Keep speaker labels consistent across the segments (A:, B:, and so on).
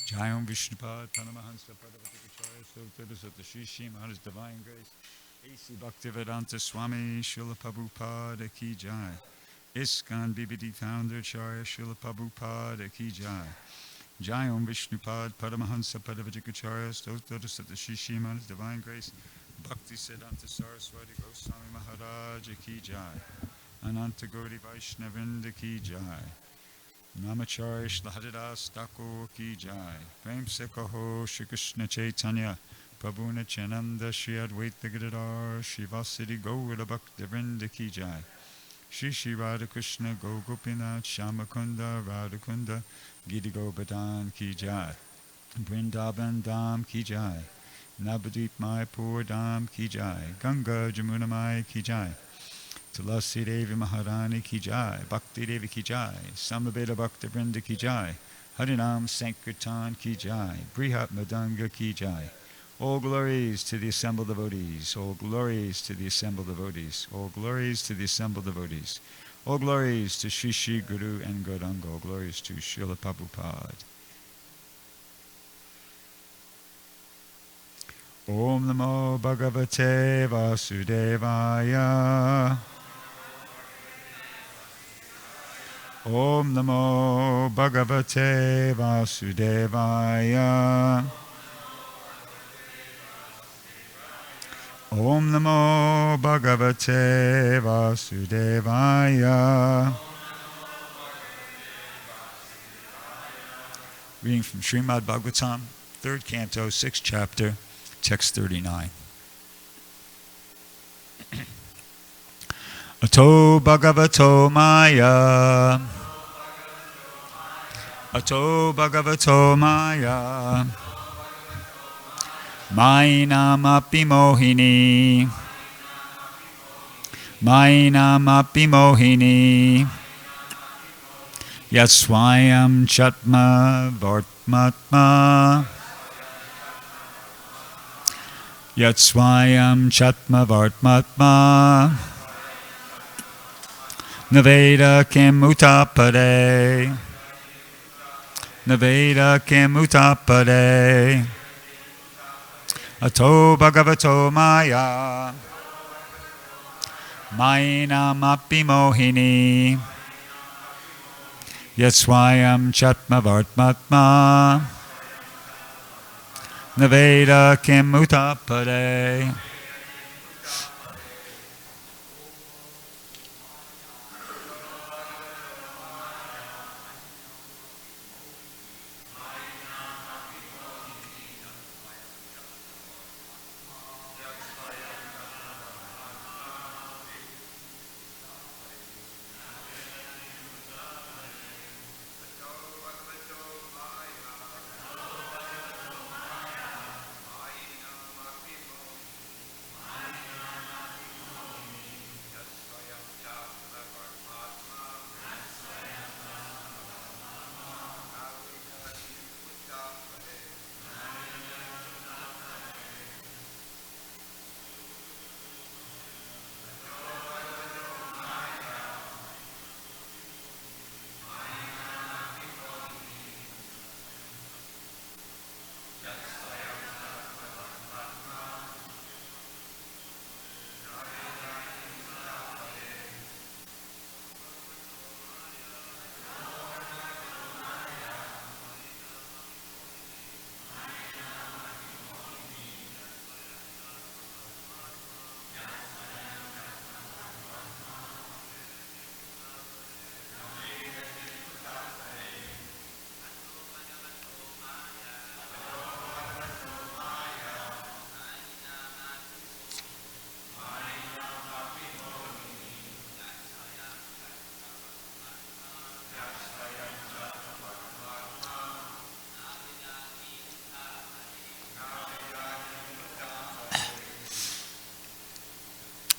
A: Jayam Vishnupad Paramahansa Padavatikarya Sotada Satashishi Maharaj Divine Grace A.C. Bhaktivedanta Swami Srila Prabhupada Ki Jai ISKCON BBD Founder Charya Srila Prabhupada Ki Jai Jayam Vishnupad Paramahansa Padavatikarya Sotada Satashishi Maharaj Divine Grace Bhakti Siddhanta Saraswati Goswami Maharaj Ki Jai Ananta Gauri Vaishnavinda Ki Jai Namacharya Shlahadadas Thakur Ki Jai Prem Se Kaho Shri Krishna Chaitanya Prabhu Nityananda Shri Advaita Gadadhar Shri Vasidi Gaura Bhaktivinoda Ki Jai Shri Shri Radha Krishna Go Gopinath Shamakunda Radhakunda Giri Govardhan Ki Jai Vrindavan Dham Ki Jai Navadvip Mayapur Dham Ki Jai Ganga Jamuna Mai Ki Jai Tulasi Devi Maharani Ki Jai, Bhakti Devi Ki Jai, Samaveda Bhakta Vrinda Ki Jai, Harinam Sankirtan Ki Jai, Brihat Madanga Ki Jai. All glories to the assembled devotees, all glories to the assembled devotees, all glories to the assembled devotees, all glories to Sri Sri Guru and Gauranga, all glories to Srila Prabhupada. Om Namo Bhagavate Vasudevaya. Om Namo Bhagavate Vasudevaya. Om Namo Bhagavate Vasudevaya. Reading from Srimad Bhagavatam, 3rd Canto, 6th Chapter, Text 39. Ato Bhagavato Maya. Ato Bhagavato Maya. Mainamapi Mohini. Mainamapi Mohini. Yatsvayam Chatma Vartmatma. Yatsvayam Chatma Vartmatma. Naveda Kim Utapade. Naveda Kim Utapade. Ato Bhagavato Maya. Mainamapi Mohini. Yatsvayam Chatma Vartmatma. Naveda Kim Utapade.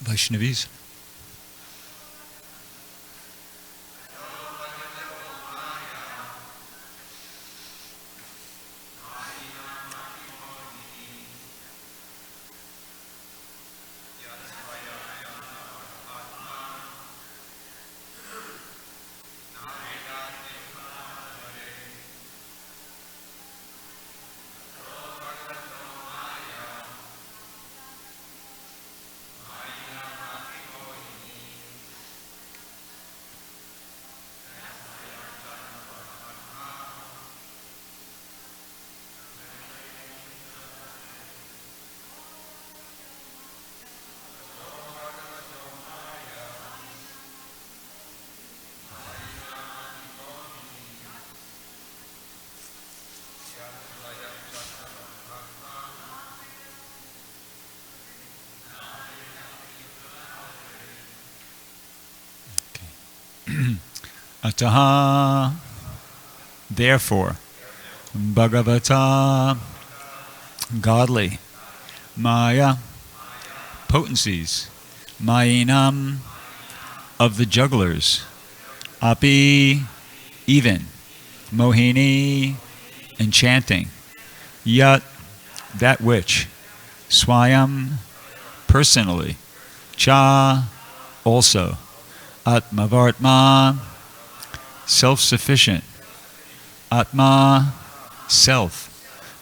A: Vaishnavis. Ataha, therefore, Bhagavata, godly, Maya, potencies, Mayinam, of the jugglers, Api, even, Mohini, enchanting, Yat, that which, Swayam, personally, Cha, also, Atmavartma, self-sufficient, Atma, self,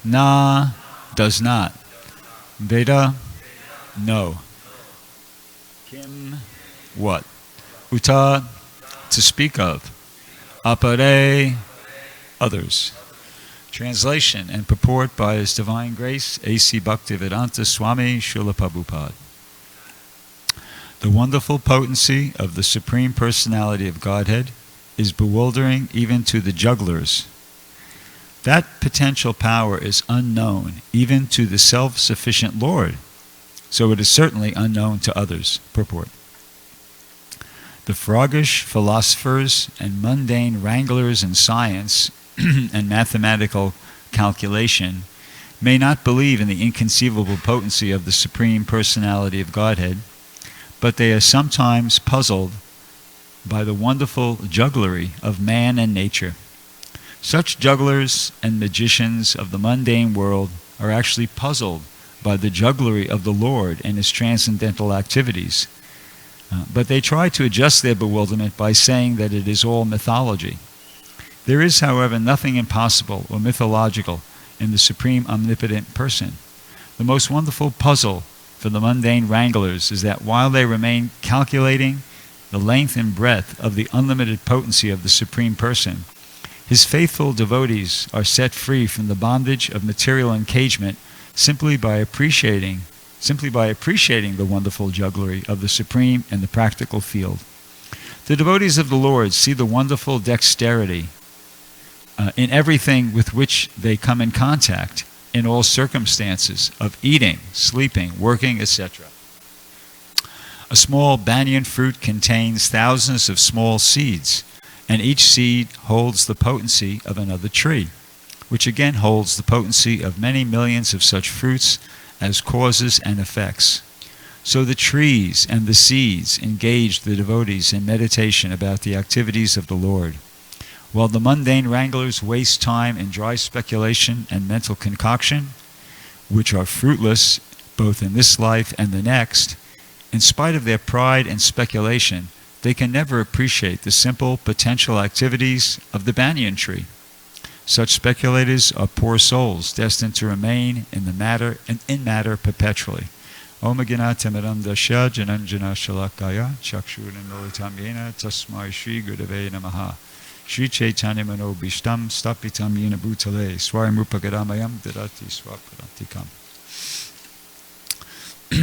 A: Na, does not, Veda, no, Kim, what, Uta, to speak of, Apare, others. Translation and purport by His Divine Grace, A.C. Bhaktivedanta Swami Srila Prabhupada. The wonderful potency of the Supreme Personality of Godhead is bewildering even to the jugglers. That potential power is unknown even to the self-sufficient Lord, so it is certainly unknown to others. Purport. The froggish philosophers and mundane wranglers in science and mathematical calculation may not believe in the inconceivable potency of the Supreme Personality of Godhead, but they are sometimes puzzled by the wonderful jugglery of man and nature. Such jugglers and magicians of the mundane world are actually puzzled by the jugglery of the Lord and His transcendental activities. But they try to adjust their bewilderment by saying that it is all mythology. There is, however, nothing impossible or mythological in the Supreme Omnipotent Person. The most wonderful puzzle for the mundane wranglers is that while they remain calculating the length and breadth of the unlimited potency of the Supreme Person, His faithful devotees are set free from the bondage of material engagement simply by appreciating the wonderful jugglery of the Supreme in the practical field. The devotees of the Lord see the wonderful dexterity in everything with which they come in contact, in all circumstances of eating, sleeping, working, etc. A small banyan fruit contains thousands of small seeds, and each seed holds the potency of another tree, which again holds the potency of many millions of such fruits as causes and effects. So the trees and the seeds engage the devotees in meditation about the activities of the Lord, while the mundane wranglers waste time in dry speculation and mental concoction, which are fruitless both in this life and the next. In spite of their pride and speculation, they can never appreciate the simple potential activities of the banyan tree. Such speculators are poor souls destined to remain in matter perpetually. Om Gyanatamiram Dasya Jananjana Shalakaya Chakshuranolitam Yena Tasmai Shri Gurave Namaha Shri Chaitanya Mano Bhishtam Stapitam Yena Bhutale Swayamrupagadamayam Dadati Swapadantikam.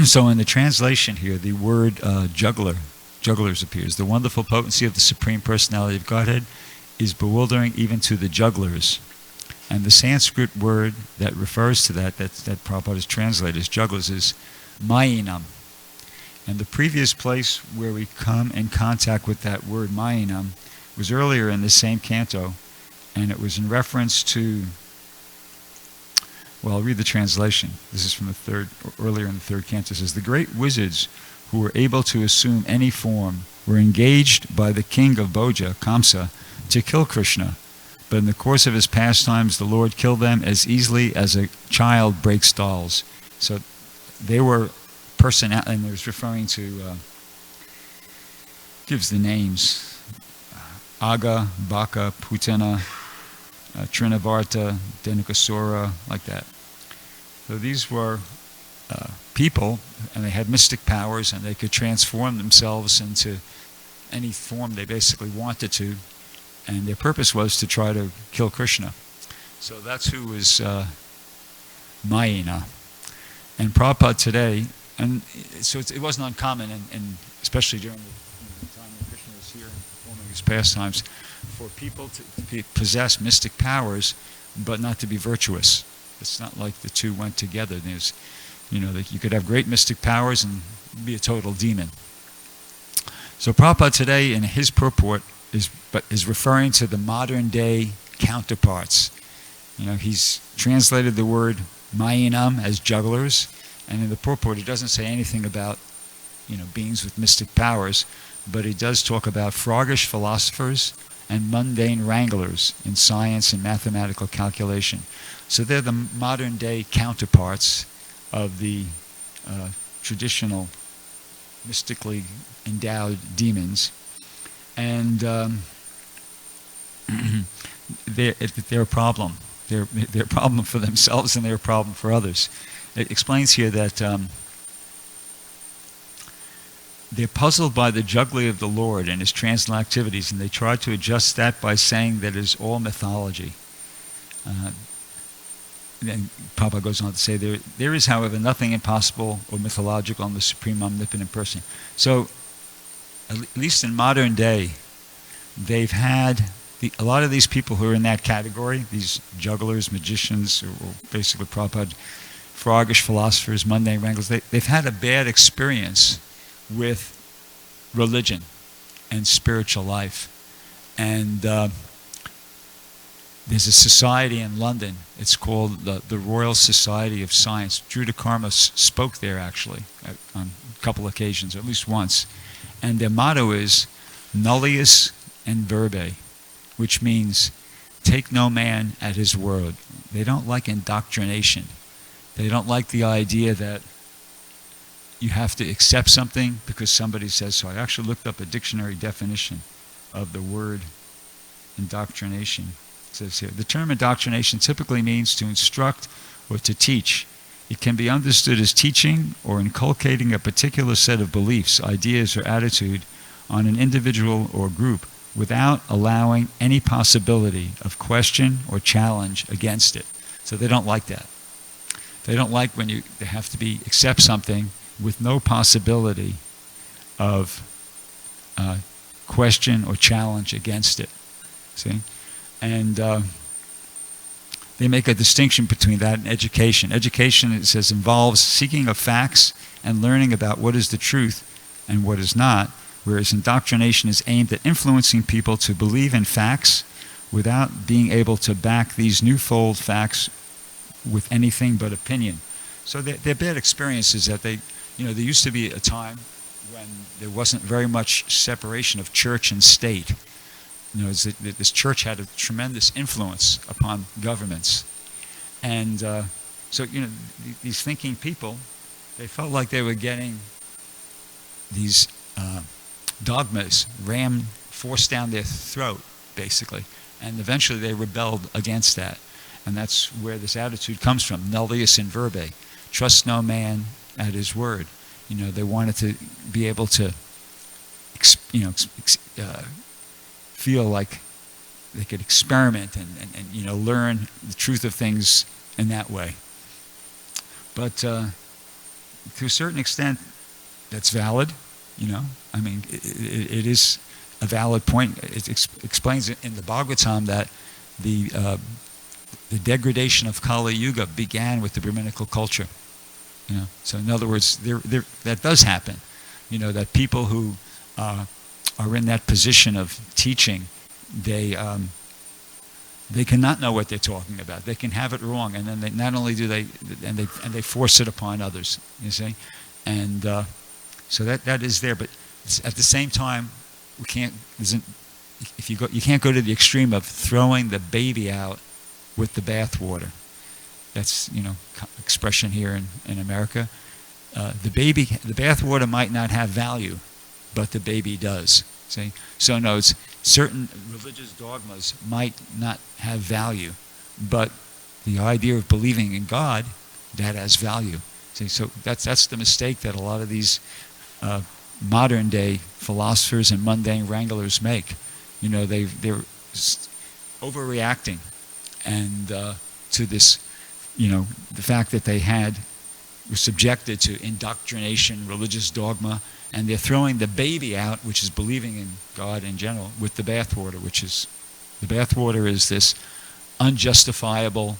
A: So in the translation here, the word jugglers appears. The wonderful potency of the Supreme Personality of Godhead is bewildering even to the jugglers. And the Sanskrit word that refers to that Prabhupada has translated as jugglers is Mayinam. And the previous place where we come in contact with that word Mayinam was earlier in the same canto, and it was in reference to, well, I'll read the translation. This is from earlier in the third canto. It says, the great wizards who were able to assume any form were engaged by the king of Bhoja, Kamsa, to kill Krishna. But in the course of his pastimes, the Lord killed them as easily as a child breaks dolls. So they were and it was referring to, gives the names, Aga, Baka, Putana, Trinavarta, Denukasura, like that. So these were people, and they had mystic powers, and they could transform themselves into any form they basically wanted to, and their purpose was to try to kill Krishna. So that's who was Mayina. And Prabhupada today, and so it wasn't uncommon, and especially during the time when Krishna was here performing his pastimes, for people to possess mystic powers, but not to be virtuous. It's not like the two went together. There's, you could have great mystic powers and be a total demon. So Prabhupada today, in his purport, is referring to the modern day counterparts. He's translated the word Mayinam as jugglers, and in the purport it doesn't say anything about beings with mystic powers, but he does talk about froggish philosophers and mundane wranglers in science and mathematical calculation. So they're the modern day counterparts of the traditional mystically endowed demons. And they're a problem. They're a problem for themselves and they're a problem for others. It explains here that they're puzzled by the juggling of the Lord and his transcendental activities, and they try to adjust that by saying that it is all mythology. Then Prabhupada goes on to say, there is, however, nothing impossible or mythological in the Supreme Omnipotent Person. So, at least in modern day, they've had a lot of these people who are in that category, these jugglers, magicians, or basically Prabhupada, froggish philosophers, mundane wranglers, they've had a bad experience with religion and spiritual life. And there's a society in London, it's called the Royal Society of Science. Druta Karma spoke there actually on a couple occasions, or at least once. And their motto is nullius in verbe, which means take no man at his word. They don't like indoctrination. They don't like the idea that you have to accept something because somebody says so. I actually looked up a dictionary definition of the word indoctrination. It says here, the term indoctrination typically means to instruct or to teach. It can be understood as teaching or inculcating a particular set of beliefs, ideas, or attitude on an individual or group without allowing any possibility of question or challenge against it. So they don't like that. They don't like when they have to accept something with no possibility of question or challenge against it. See? And they make a distinction between that and education. Education, it says, involves seeking of facts and learning about what is the truth and what is not, whereas indoctrination is aimed at influencing people to believe in facts without being able to back these newfold facts with anything but opinion. So they're bad experiences that there used to be a time when there wasn't very much separation of church and state. This church had a tremendous influence upon governments. And so these thinking people, they felt like they were getting these dogmas forced down their throat, basically. And eventually they rebelled against that. And that's where this attitude comes from, nullius in verbe. Trust no man at his word. They wanted to be able to, feel like they could experiment and learn the truth of things in that way. But to a certain extent, that's valid. It is a valid point. It explains in the Bhagavatam that the degradation of Kali Yuga began with the Brahminical culture. So in other words, that does happen. That people who are in that position of teaching, they cannot know what they're talking about. They can have it wrong, and then they not only do they force it upon others. You see, and so that is there. But at the same time, you can't go to the extreme of throwing the baby out with the bathwater. That's expression here in America. The bathwater might not have value, but the baby does. See? So notes, certain religious dogmas might not have value, but the idea of believing in God, that has value. See? So that's the mistake that a lot of these modern day philosophers and mundane wranglers make. They're overreacting and to this, the fact that they were subjected to indoctrination, religious dogma, and they're throwing the baby out, which is believing in God in general, with the bathwater, the bathwater is this unjustifiable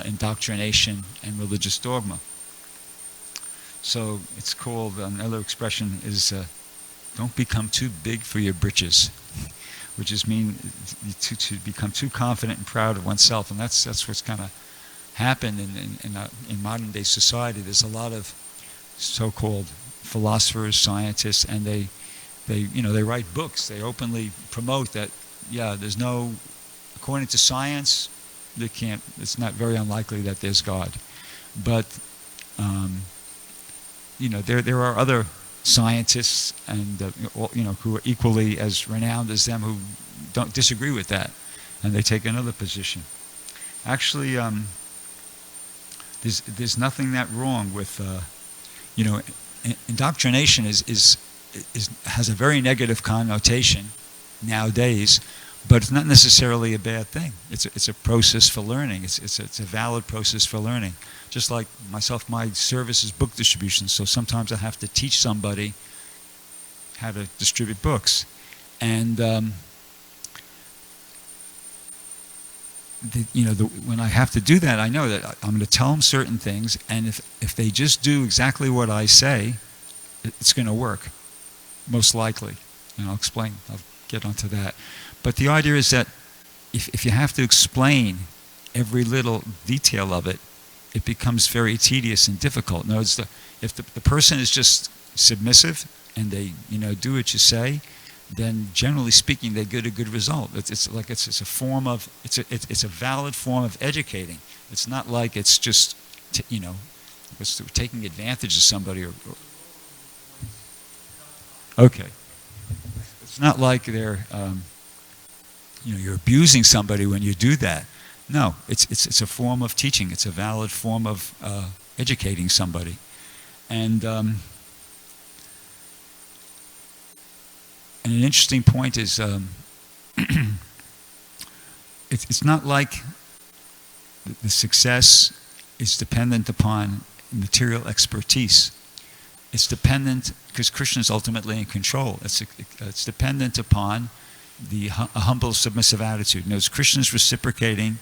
A: indoctrination and religious dogma. So it's called, another expression is, don't become too big for your britches. which is mean to become too confident and proud of oneself, and that's what's kind of happened in modern day society. There's a lot of so-called philosophers, scientists, and they write books. They openly promote that, there's no, according to science, it's not very unlikely that there's God. But there are other scientists and who are equally as renowned as them who don't disagree with that, and they take another position. Actually, there's nothing that wrong with indoctrination has a very negative connotation nowadays, but it's not necessarily a bad thing. It's a process for learning. It's a valid process for learning. Just like myself, my service is book distribution, so sometimes I have to teach somebody how to distribute books. And when I have to do that, I know that I'm going to tell them certain things, and if they just do exactly what I say, it's going to work, most likely. And I'll get onto that. But the idea is that if you have to explain every little detail of it, it becomes very tedious and difficult. In other words, if the person is just submissive and they do what you say, then generally speaking, they get a good result. It's a form of it's a valid form of educating. It's not like it's just taking advantage of somebody okay. It's not like they're you're abusing somebody when you do that. No, it's a form of teaching. It's a valid form of educating somebody, and an interesting point is it's not like the success is dependent upon material expertise. It's dependent, because Krishna is ultimately in control. It's dependent upon a humble, submissive attitude. Notice Krishna is reciprocating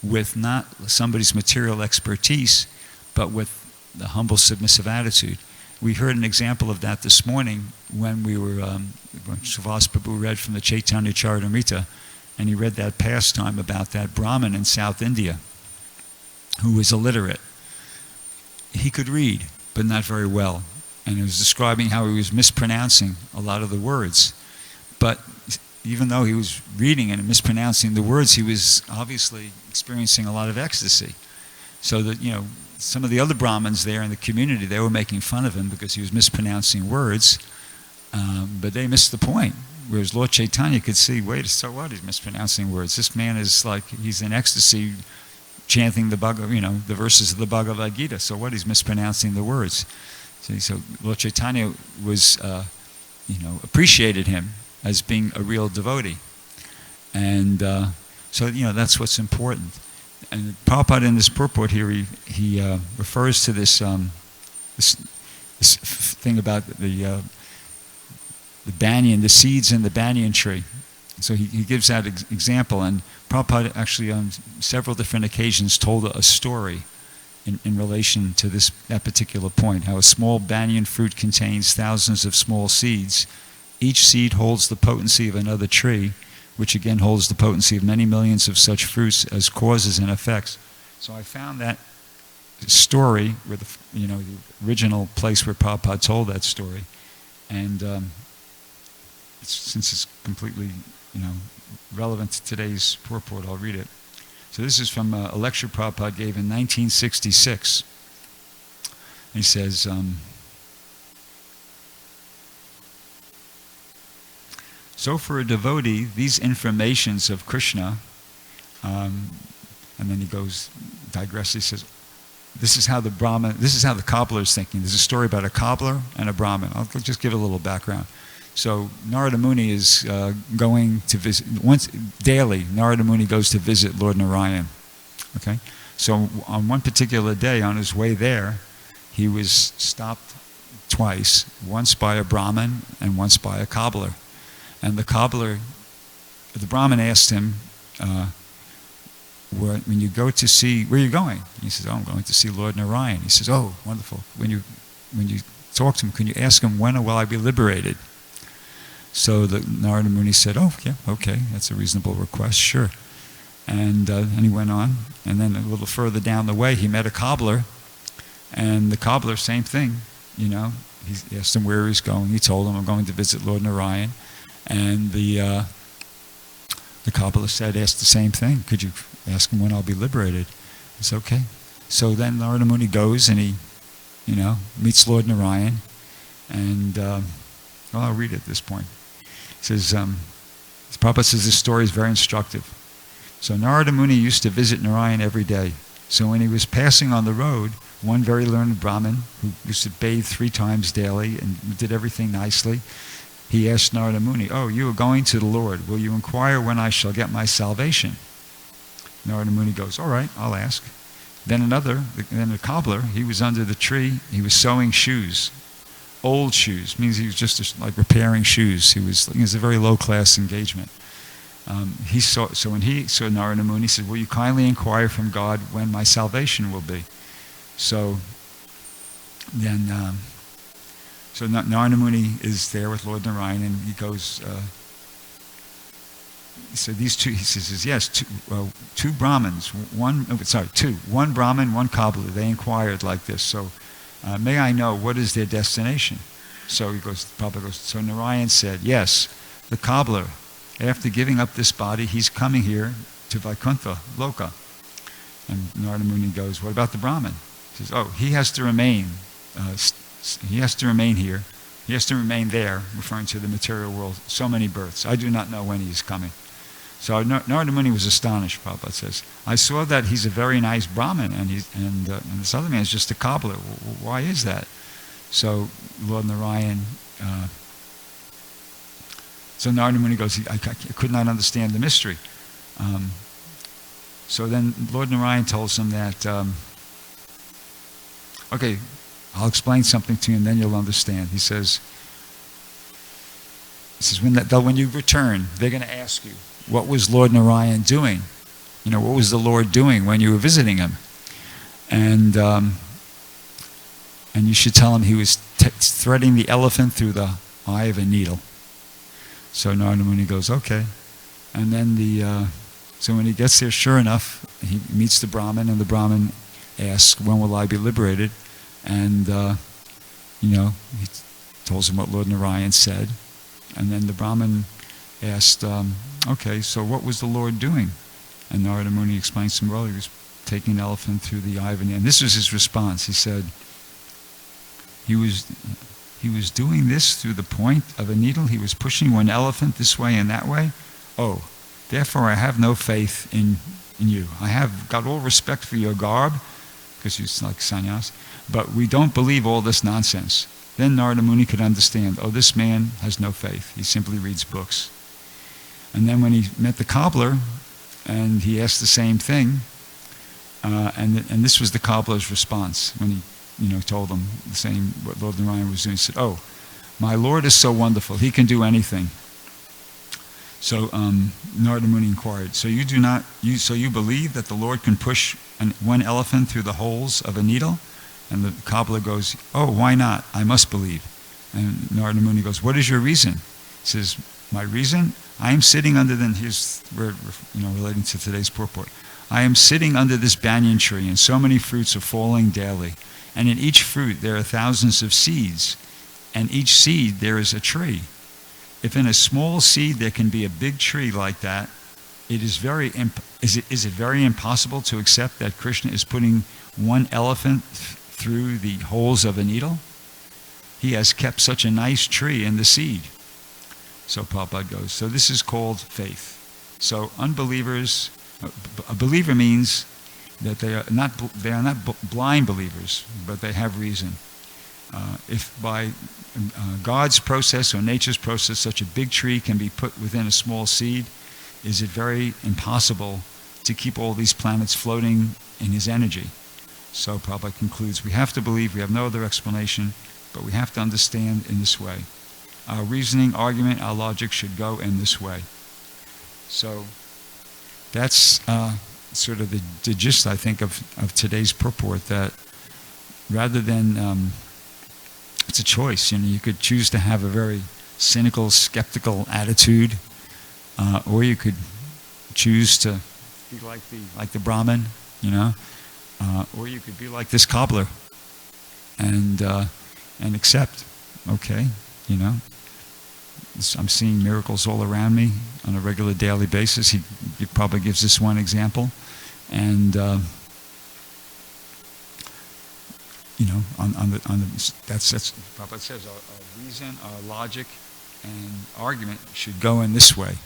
A: with not somebody's material expertise, but with the humble, submissive attitude. We heard an example of that this morning when when Srivas Prabhu read from the Chaitanya Charitamrita, and he read that pastime about that Brahmin in South India who was illiterate. He could read, but not very well. And he was describing how he was mispronouncing a lot of the words. But even though he was reading and mispronouncing the words, he was obviously experiencing a lot of ecstasy. So that, some of the other Brahmins there in the community, they were making fun of him because he was mispronouncing words, but they missed the point. Whereas Lord Chaitanya could see, so what? He's mispronouncing words. This man is he's in ecstasy chanting the verses of the Bhagavad Gita. So what? He's mispronouncing the words. So Lord Chaitanya was, appreciated him as being a real devotee. And so that's what's important. And Prabhupada in this purport here, he refers to this thing about the banyan, the seeds in the banyan tree. So he gives that example, and Prabhupada actually on several different occasions told a story in relation to that particular point, how a small banyan fruit contains thousands of small seeds. Each seed holds the potency of another tree, which again holds the potency of many millions of such fruits as causes and effects. So I found that story, where the original place where Prabhupada told that story, and since it's completely relevant to today's purport, I'll read it. So this is from a lecture Prabhupada gave in 1966. He says, so for a devotee, these informations of Krishna, and then he digresses, he says, this is how the cobbler is thinking. There's a story about a cobbler and a Brahmin. I'll just give a little background. So Narada Muni is going to visit, daily, Narada Muni goes to visit Lord Narayan. Okay? So on one particular day, on his way there, he was stopped twice, once by a Brahmin and once by a cobbler. And the Brahmin asked him, when you go to see, where are you going? He says, I'm going to see Lord Narayan. He says, oh, wonderful. When you talk to him, can you ask him, when will I be liberated? So the Narada Muni said, oh, yeah, okay, that's a reasonable request, sure. And he went on, and then a little further down the way, he met a cobbler, and the cobbler, same thing, He asked him where he was going. He told him, I'm going to visit Lord Narayan. And the cobbler asked the same thing. Could you ask him when I'll be liberated? He said, okay. So then Narada Muni goes and he, meets Lord Narayan. And, I'll read it at this point. It says, Prabhupada says this story is very instructive. So Narada Muni used to visit Narayan every day. So when he was passing on the road, one very learned Brahmin, who used to bathe 3 times daily and did everything nicely, he asked Narada Muni, oh, you are going to the Lord. Will you inquire when I shall get my salvation? Narada Muni goes, all right, I'll ask. Then a cobbler, he was under the tree, he was sewing shoes. Old shoes, means he was just like repairing shoes. It was a very low-class engagement. So when he saw Narada Muni, he said, will you kindly inquire from God when my salvation will be? So then, Narada Muni is there with Lord Narayan, and he goes, so these two, he says, yes, two Brahmins, one Brahmin, one cobbler, they inquired like this, so may I know what is their destination? So Prabhupada goes, so Narayan said, yes, the cobbler, after giving up this body, he's coming here to Vaikuntha, Loka. And Narada Muni goes, what about the Brahmin? He says, oh, he has to remain here. He has to remain there, referring to the material world, so many births. I do not know when he is coming. So Narada Muni was astonished, Prabhupada says. I saw that he's a very nice Brahmin, and this other man is just a cobbler. Why is that? So Lord Narayan, so Narada Muni goes, I could not understand the mystery. So then Lord Narayan tells him that, okay, I'll explain something to you and then you'll understand. He says when you return, they're going to ask you, what was Lord Narayan doing? What was the Lord doing when you were visiting him? And you should tell him he was threading the elephant through the eye of a needle. So Narada Muni goes, okay. And then so when he gets there, sure enough, he meets the Brahmin, and the Brahmin asks, when will I be liberated? And, he tells him what Lord Narayan said. And then the Brahmin asked, okay, so what was the Lord doing? And Narada Muni explains to him, well, he was taking an elephant through the eye of a needle. And this was his response. He said, he was doing this through the point of a needle. He was pushing one elephant this way and that way. Oh, therefore I have no faith in you. I have got all respect for your garb, because he's like sannyas, but we don't believe all this nonsense. Then Narada Muni could understand, oh, this man has no faith. He simply reads books. And then when he met the cobbler, and he asked the same thing, and this was the cobbler's response when he told him the same, what Lord Narayan was doing. He said, oh, my Lord is so wonderful, he can do anything. So Narada Muni inquired, so you believe that the Lord can push one elephant through the holes of a needle? And the cobbler goes, oh, why not? I must believe. And Narada Muni goes, what is your reason? He says, my reason? I am sitting under here's where, relating to today's purport. I am sitting under this banyan tree, and so many fruits are falling daily. And in each fruit there are thousands of seeds, and each seed there is a tree. If in a small seed there can be a big tree like that, is it very impossible to accept that Krishna is putting one elephant through the holes of a needle? He has kept such a nice tree in the seed. So Prabhupada goes, so this is called faith. So unbelievers, a believer means that they are not blind believers, but they have reason. If by God's process or nature's process such a big tree can be put within a small seed, is it very impossible to keep all these planets floating in his energy? So Prabhupada concludes, we have to believe, we have no other explanation, but we have to understand in this way. Our reasoning, argument, our logic should go in this way. So that's sort of the gist, I think, of today's purport, that rather than, it's a choice, you could choose to have a very cynical, skeptical attitude, or you could choose to be like the Brahmin, you know, or you could be like this cobbler and accept. Okay, you know, I'm seeing miracles all around me on a regular daily basis. He probably gives this one example, and you know, that's Prabhupada says our reason, our logic, and argument should go in this way.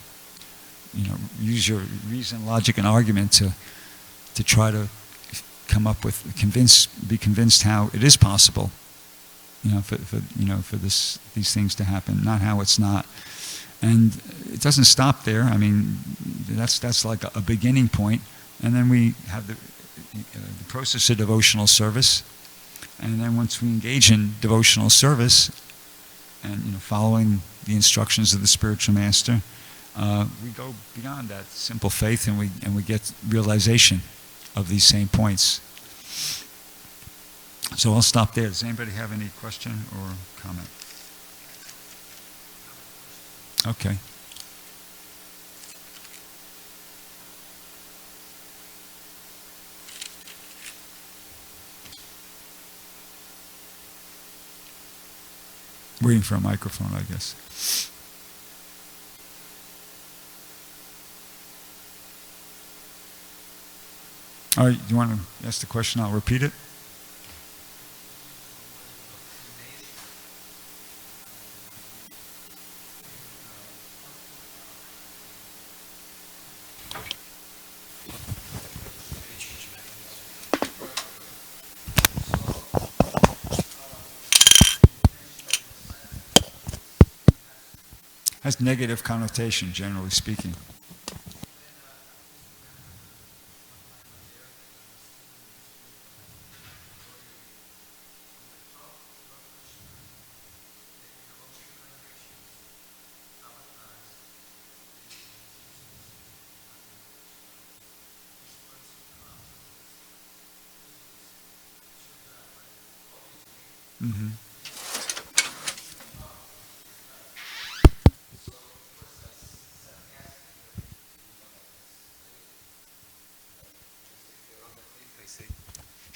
A: You know, use your reason, logic, and argument to try to come up with, be convinced how it is possible. You know, for these things to happen, not how it's not. And it doesn't stop there. I mean, that's like a beginning point. And then we have the process of devotional service. And then once we engage in devotional service, and you know, following the instructions of the spiritual master, we go beyond that simple faith, and we get realization of these same points. So I'll stop there. Does anybody have any question or comment? Okay. Waiting for a microphone, I guess. All right, you want to ask the question? I'll repeat it. Has negative connotation, generally speaking. Mm-hmm.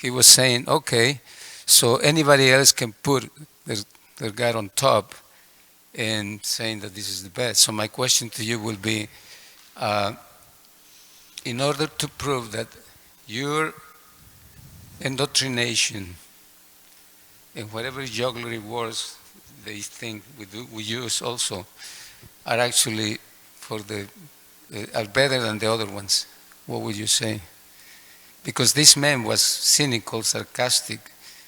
B: He was saying, okay, so anybody else can put their God on top and saying that this is the best. So my question to you will be, in order to prove that your indoctrination and whatever jugglery words they think we use also are actually are better than the other ones, what would you say? Because this man was cynical, sarcastic.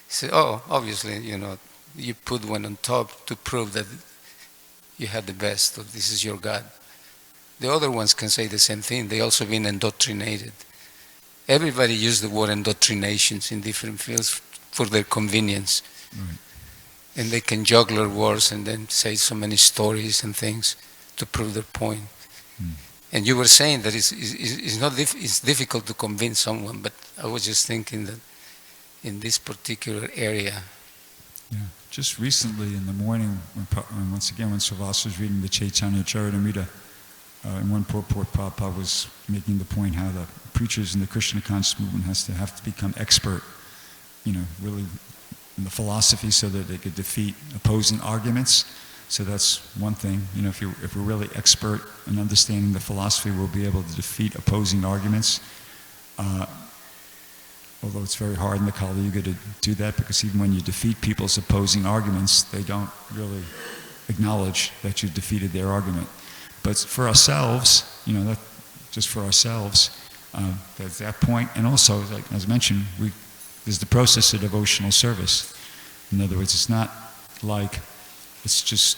B: He said, oh, obviously, you know, you put one on top to prove that you had the best, or this is your God. The other ones can say the same thing. They also been indoctrinated. Everybody used the word indoctrinations in different fields for their convenience.
A: Right.
B: And they can juggle words and then say so many stories and things to prove their point. Mm. And you were saying that it's difficult to convince someone, but I was just thinking that in this particular area.
A: Yeah, just recently in the morning, once again, when Srivastava was reading the Chaitanya Charitamrita, in one purport, Prabhupada was making the point how the preachers in the Krishna conscious movement have to become expert, you know, really in the philosophy, so that they could defeat opposing arguments. So that's one thing. You know, if we're really expert in understanding the philosophy, we'll be able to defeat opposing arguments. Although it's very hard in the Kali Yuga to do that, because even when you defeat people's opposing arguments, they don't really acknowledge that you've defeated their argument. But for ourselves, you know, just for ourselves, there's that point. And also, like, as mentioned, there's the process of devotional service. In other words, it's not like it's just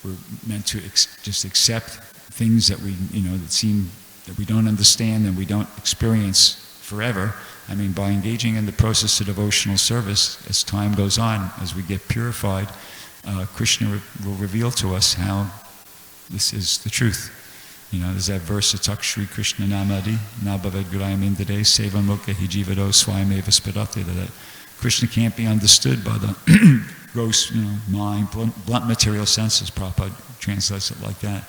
A: we're meant to just accept things that we, you know, that we don't understand and we don't experience forever. I mean, by engaging in the process of devotional service, as time goes on, as we get purified, Krishna will reveal to us how this is the truth. You know, there's that verse, Atak Shri Krishna Namadi, Nabhavad Gurayam Indade, Seva Mukha Hijivado Swayameva Spadate, that Krishna can't be understood by the gross, mind, blunt material senses. Prabhupada translates it like that.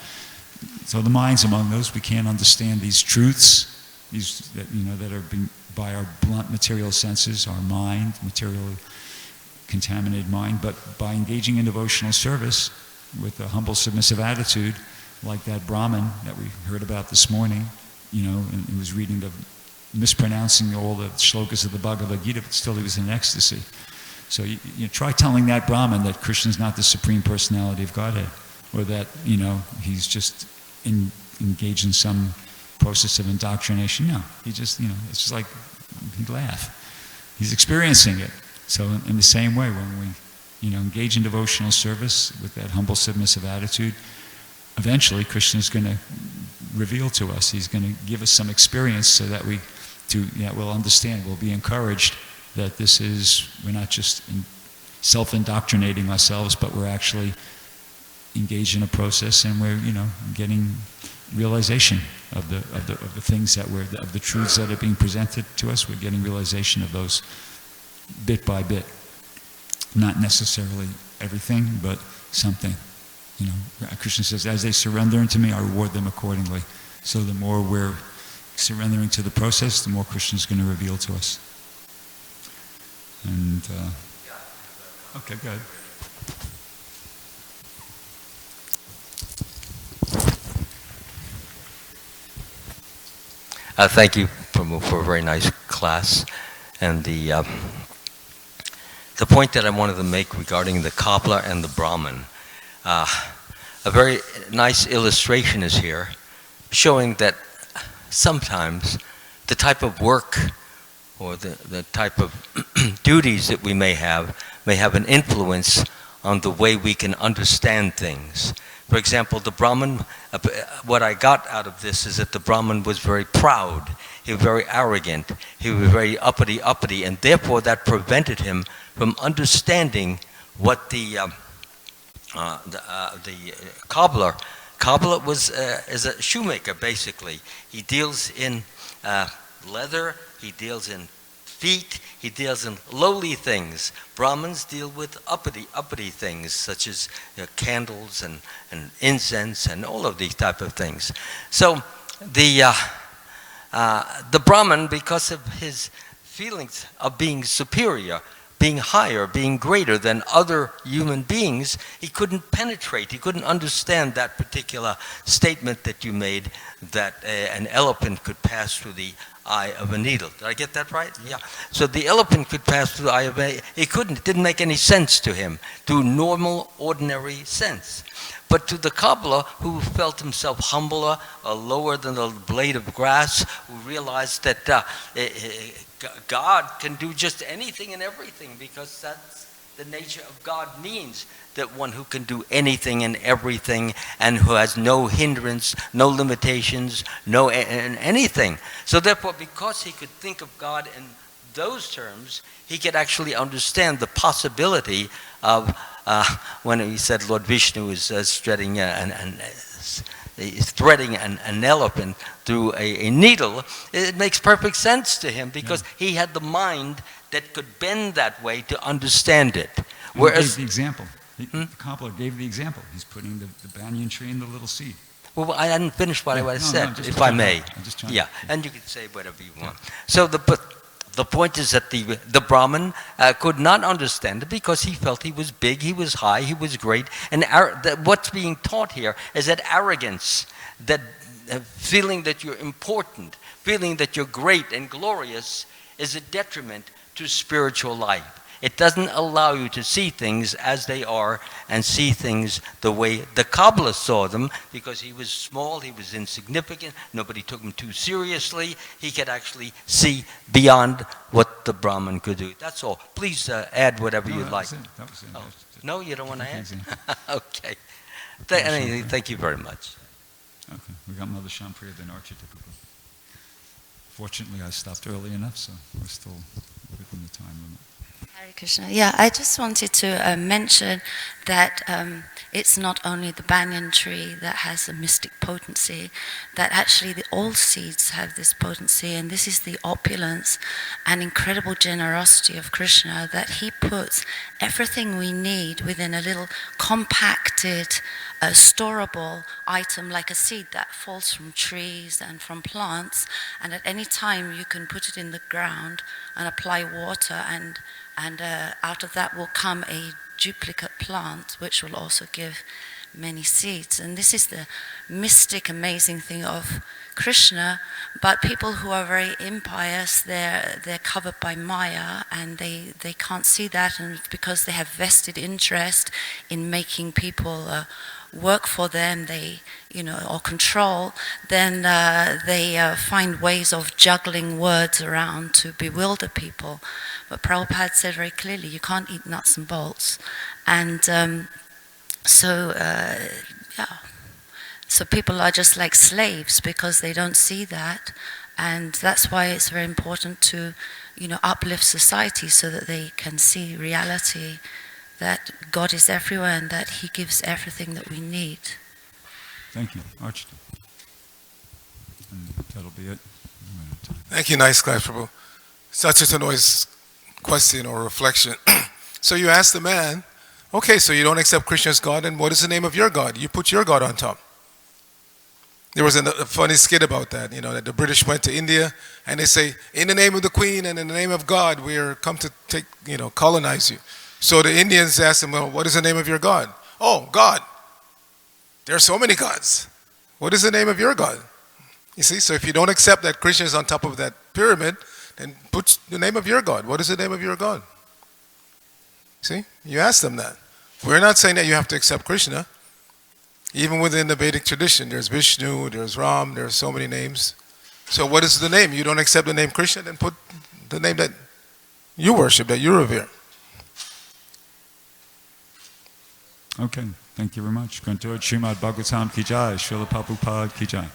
A: So the mind's among those. We can't understand these truths, that are being, by our blunt material senses, our mind, material contaminated mind. But by engaging in devotional service with a humble, submissive attitude, like that Brahmin that we heard about this morning, and he was reading mispronouncing all the shlokas of the Bhagavad Gita, but still he was in ecstasy. So you try telling that Brahmin that Krishna's not the Supreme Personality of Godhead, or that, he's just engaged in some process of indoctrination. No, he just, it's just like, he'd laugh. He's experiencing it. So in the same way, when we, engage in devotional service with that humble, submissive attitude, eventually Krishna's going to reveal to us. He's going to give us some experience so that we'll understand, we'll be encouraged that we're not just self-indoctrinating ourselves, but we're actually engaged in a process, and we're, getting realization of the things of the truths that are being presented to us. We're getting realization of those bit by bit. Not necessarily everything, but something. Krishna says, as they surrender unto me, I reward them accordingly. So the more we're surrendering to the process, the more Krishna's going to reveal to us. And, okay, good.
C: Thank you, Prabhu, for a very nice class. And the point that I wanted to make regarding the Kabbalah and the Brahman, a very nice illustration is here, showing that sometimes the type of work or the type of duties that we may have an influence on the way we can understand things. For example, the Brahman, what I got out of this is that the Brahman was very proud, he was very arrogant, he was very uppity, and therefore that prevented him from understanding what the cobbler is a shoemaker, basically. He deals in leather, he deals in feet, he deals in lowly things. Brahmins deal with uppity things, such as candles and incense and all of these type of things. So the Brahmin, because of his feelings of being superior, being higher, being greater than other human beings, he couldn't penetrate, he couldn't understand that particular statement that you made, that an elephant could pass through the eye of a needle. Did I get that right? Yeah. So the elephant could pass through the eye of a needle. He couldn't. It didn't make any sense to him, through normal, ordinary sense. But to the cobbler, who felt himself humbler, lower than the blade of grass, who realized that God can do just anything and everything, because that's the nature of God, means that one who can do anything and everything, and who has no hindrance, no limitations, no anything. So therefore, because he could think of God in those terms, he could actually understand the possibility of when he said Lord Vishnu is threading an elephant through a needle. It makes perfect sense to him, because he had the mind that could bend that way to understand it.
A: Whereas he gave the example. The cobbler gave the example. He's putting the banyan tree in the little seed.
C: Well, I hadn't finished what I said, if I may. Yeah, and you can say whatever you want. So the point is that the Brahmin could not understand it, because he felt he was big, he was high, he was great. And what's being taught here is that arrogance, that feeling that you're important, feeling that you're great and glorious, is a detriment to spiritual life. It doesn't allow you to see things as they are and see things the way the cobbler saw them, because he was small, he was insignificant, nobody took him too seriously. He could actually see beyond what the Brahmin could do. That's all. Please add whatever you'd like.
A: That was it.
C: Oh. No, you don't want to add? Okay.
A: Sure.
C: Thank you very much.
A: Okay. We got Mother Shampriya then Archie. Fortunately, I stopped early enough, so we're still within the time limit.
D: Hare Krishna. Yeah, I just wanted to mention that it's not only the banyan tree that has a mystic potency, that actually all seeds have this potency, and this is the opulence and incredible generosity of Krishna, that he puts everything we need within a little compacted, storable item like a seed that falls from trees and from plants, and at any time you can put it in the ground and apply water, and out of that will come a duplicate plant which will also give many seeds. And this is the mystic, amazing thing of Krishna. But people who are very impious, they're covered by Maya, and they can't see that, and because they have vested interest in making people work for them, or control, then they find ways of juggling words around to bewilder people. But Prabhupada said very clearly, you can't eat nuts and bolts. And so people are just like slaves because they don't see that. And that's why it's very important to, uplift society so that they can see reality, that God is everywhere and that He gives everything that we need.
A: Thank you. Archita. And that'll be it.
E: Thank you. Nice class, Prabhu. Such a noise question or reflection. So you ask the man, okay, so you don't accept Krishna as God, and what is the name of your God? You put your God on top. There was a funny skit about that, that the British went to India and they say, in the name of the Queen and in the name of God, we are come to take, colonize you. So the Indians asked them, well, what is the name of your God? Oh, God. There are so many gods. What is the name of your God? You see, so if you don't accept that Krishna is on top of that pyramid, then put the name of your God. What is the name of your God? See, you ask them that. We're not saying that you have to accept Krishna. Even within the Vedic tradition, there's Vishnu, there's Ram, there's so many names. So what is the name? You don't accept the name Krishna, then put the name that you worship, that you revere.
A: Okay, thank you very much. Grantor Srimad Bhagavatam Ki Jai, Srila Prabhupada Ki Jai.